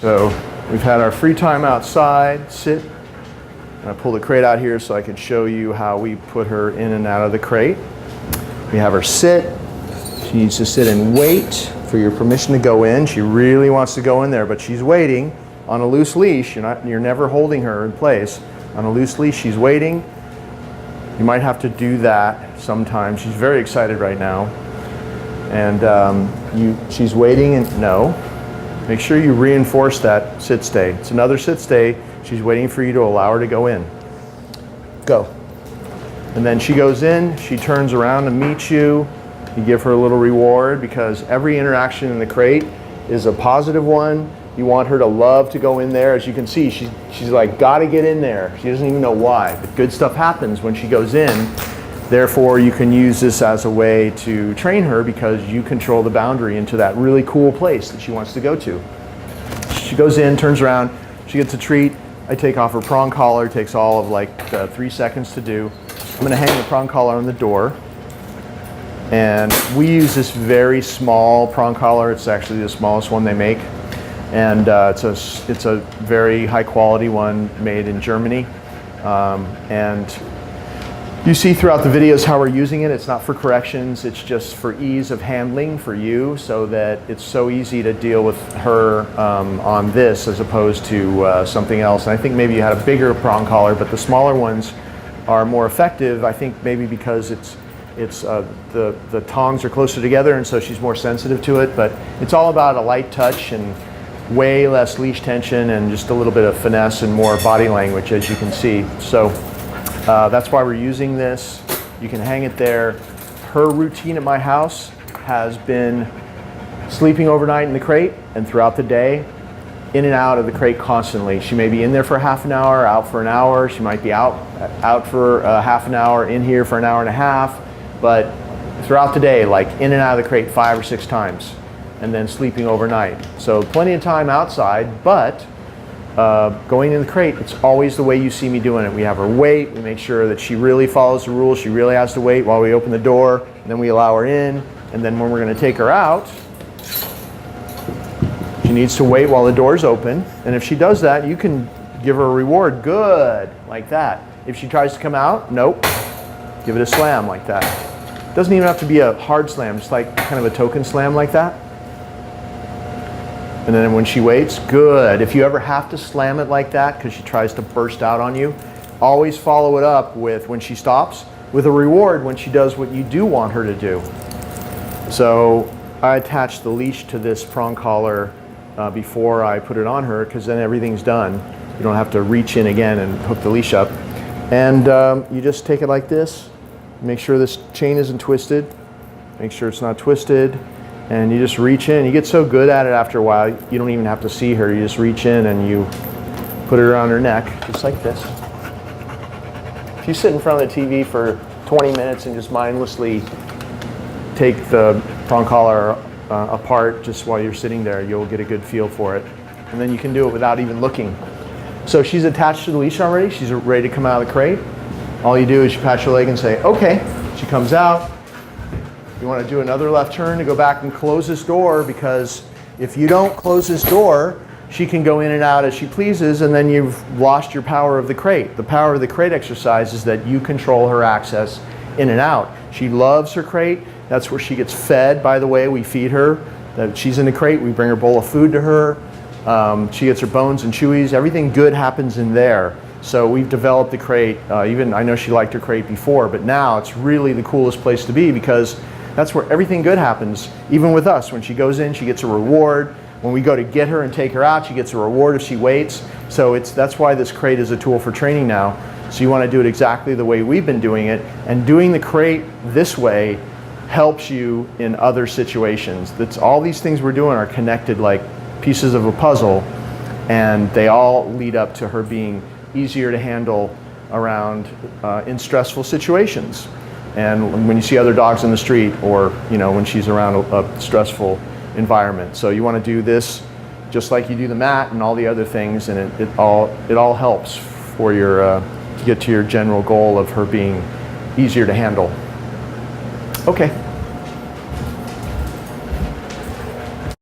So we've had our free time outside, sit. I pull the crate out here so I can show you how we put her in and out of the crate. We have her sit. She needs to sit and wait for your permission to go in. She really wants to go in there, but she's waiting on a loose leash. You're never holding her in place. On a loose leash, she's waiting. You might have to do that sometimes. She's very excited right now. And she's waiting and no. Make sure you reinforce that sit stay. It's another sit stay. She's waiting for you to allow her to go in. Go. And then she goes in, she turns around to meet you. You give her a little reward because every interaction in the crate is a positive one. You want her to love to go in there. As you can see, she's like, gotta get in there. She doesn't even know why, but good stuff happens when she goes in. Therefore, you can use this as a way to train her because you control the boundary into that really cool place that she wants to go to. She goes in, turns around, she gets a treat. I take off her prong collar. It takes all of like 3 seconds to do. I'm gonna hang the prong collar on the door. And we use this very small prong collar. It's actually the smallest one they make. And it's a very high quality one made in Germany. And you see throughout the videos how we're using it. It's not for corrections, it's just for ease of handling for you so that it's so easy to deal with her on this as opposed to something else. And I think maybe you had a bigger prong collar, but the smaller ones are more effective. I think maybe because the tongs are closer together and so she's more sensitive to it, but it's all about a light touch and way less leash tension and just a little bit of finesse and more body language, as you can see. So that's why we're using this. You can hang it there. Her routine at my house has been sleeping overnight in the crate and throughout the day, in and out of the crate constantly. She may be in there for half an hour, out for an hour. She might be out for half an hour, in here for an hour and a half. But throughout the day, like in and out of the crate 5 or 6 times, and then sleeping overnight. So plenty of time outside, but going in the crate, it's always the way you see me doing it. We have her wait, we make sure that she really follows the rules, she really has to wait while we open the door, and then we allow her in, and then when we're gonna take her out, she needs to wait while the door's open, and if she does that, you can give her a reward, good, like that. If she tries to come out, nope, give it a slam like that. It doesn't even have to be a hard slam, just like kind of a token slam like that. And then when she waits, good. If you ever have to slam it like that because she tries to burst out on you, always follow it up with, when she stops, with a reward when she does what you do want her to do. So I attach the leash to this prong collar before I put it on her because then everything's done. You don't have to reach in again and hook the leash up. And you just take it like this. Make sure this chain isn't twisted. Make sure it's not twisted. And you just reach in. You get so good at it after a while, you don't even have to see her. You just reach in and you put it around her neck, just like this. If you sit in front of the TV for 20 minutes and just mindlessly take the prong collar apart just while you're sitting there, you'll get a good feel for it. And then you can do it without even looking. So she's attached to the leash already. She's ready to come out of the crate. All you do is you pat her leg and say, okay. She comes out. You want to do another left turn to go back and close this door, because if you don't close this door, she can go in and out as she pleases, and then you've lost your power of the crate. The power of the crate exercise is that you control her access in and out. She loves her crate. That's where she gets fed, by the way. We feed her. She's in the crate. We bring her bowl of food to her. She gets her bones and chewies. Everything good happens in there. So we've developed the crate. Even I know she liked her crate before, but now it's really the coolest place to be because that's where everything good happens. Even with us, when she goes in, she gets a reward. When we go to get her and take her out, she gets a reward if she waits. So that's why this crate is a tool for training now. So you want to do it exactly the way we've been doing it. And doing the crate this way helps you in other situations. All these things we're doing are connected like pieces of a puzzle, and they all lead up to her being easier to handle around in stressful situations. And when you see other dogs in the street, or when she's around a stressful environment. So you want to do this just like you do the mat and all the other things, and it all helps for your to get to your general goal of her being easier to handle. Okay.